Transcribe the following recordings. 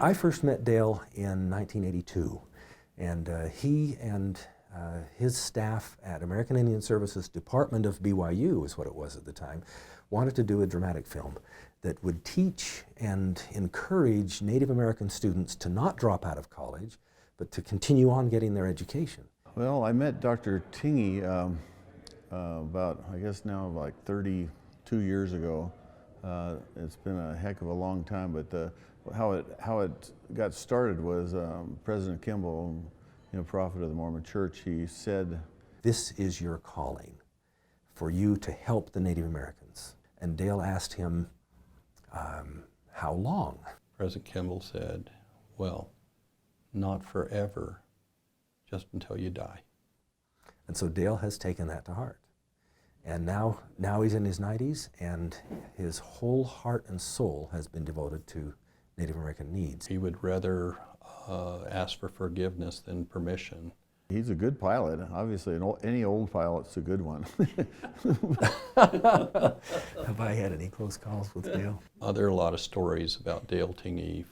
I first met Dale in 1982, and he and his staff at American Indian Services Department of BYU, is what it was at the time, wanted to do a dramatic film that would teach and encourage Native American students to not drop out of college, but to continue on getting their education. Well, I met Dr. Tingey about, I guess now, like 32 years ago. It's been a heck of a long time, but how it got started was President Kimball, prophet of the Mormon Church, he said, "This is your calling, for you to help the Native Americans." And Dale asked him, how long? President Kimball said, "Well, not forever, just until you die." And so Dale has taken that to heart. And now he's in his 90s, and his whole heart and soul has been devoted to Native American needs. He would rather ask for forgiveness than permission. He's a good pilot. Obviously, any old pilot's a good one. Have I had any close calls with Dale? There are a lot of stories about Dale Tingey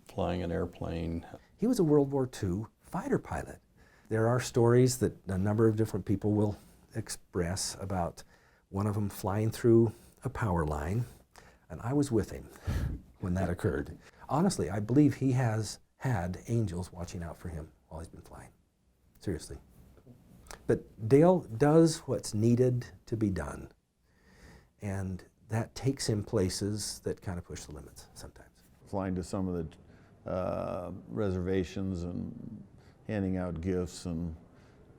flying an airplane. He was a World War II fighter pilot. There are stories that a number of different people will express about one of them flying through a power line, and I was with him when that occurred. Honestly, I believe he has had angels watching out for him while he's been flying. Seriously. But Dale does what's needed to be done, and that takes him places that kind of push the limits sometimes. Flying to some of the reservations and handing out gifts, and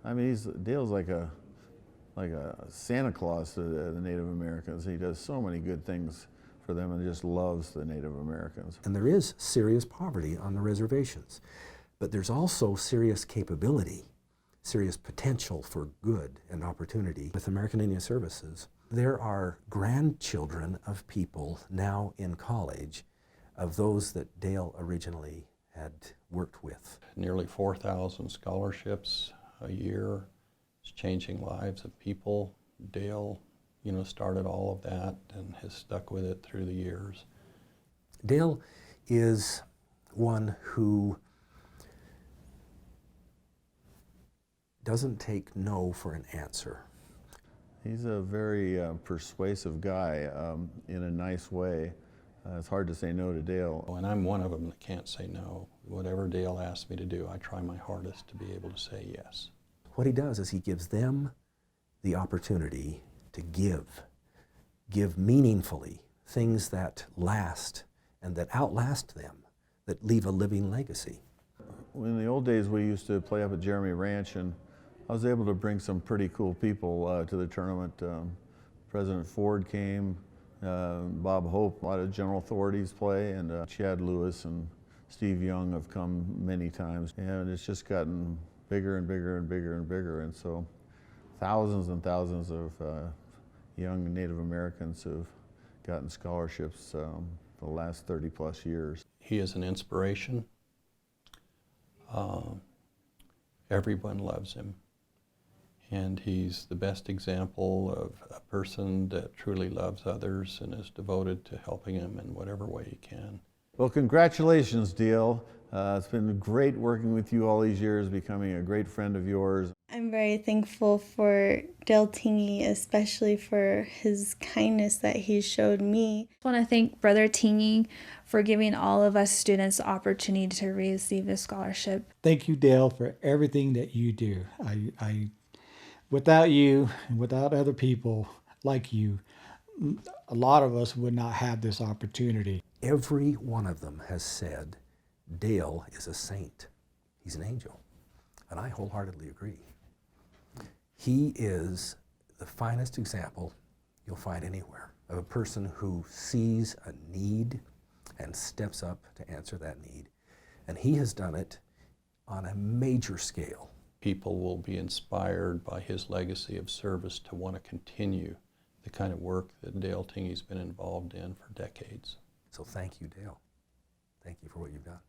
I mean, Dale's like a Santa Claus to the Native Americans. He does so many good things for them and just loves the Native Americans. And there is serious poverty on the reservations, but there's also serious capability, serious potential for good and opportunity. With American Indian Services, there are grandchildren of people now in college of those that Dale originally had worked with. Nearly 4,000 scholarships a year. It's changing lives of people. Dale, started all of that and has stuck with it through the years. Dale is one who doesn't take no for an answer. He's a very persuasive guy in a nice way. It's hard to say no to Dale. And I'm one of them that can't say no. Whatever Dale asks me to do, I try my hardest to be able to say yes. What he does is he gives them the opportunity to give meaningfully, things that last and that outlast them, that leave a living legacy. In the old days, we used to play up at Jeremy Ranch, and I was able to bring some pretty cool people to the tournament. President Ford came, Bob Hope, a lot of general authorities play, and Chad Lewis and Steve Young have come many times, and it's just gotten bigger and bigger and bigger and bigger, and so thousands and thousands of young Native Americans have gotten scholarships for the last 30 plus years. He is an inspiration. Everyone loves him, and he's the best example of a person that truly loves others and is devoted to helping them in whatever way he can. Well, congratulations, Dale. It's been great working with you all these years, becoming a great friend of yours. I'm very thankful for Dale Tingey, especially for his kindness that he showed me. I want to thank Brother Tingey for giving all of us students the opportunity to receive this scholarship. Thank you, Dale, for everything that you do. Without you and without other people like you, a lot of us would not have this opportunity. Every one of them has said, Dale is a saint. He's an angel. And I wholeheartedly agree. He is the finest example you'll find anywhere of a person who sees a need and steps up to answer that need. And he has done it on a major scale. People will be inspired by his legacy of service to want to continue the kind of work that Dale Tingey's been involved in for decades. So thank you, Dale. Thank you for what you've done.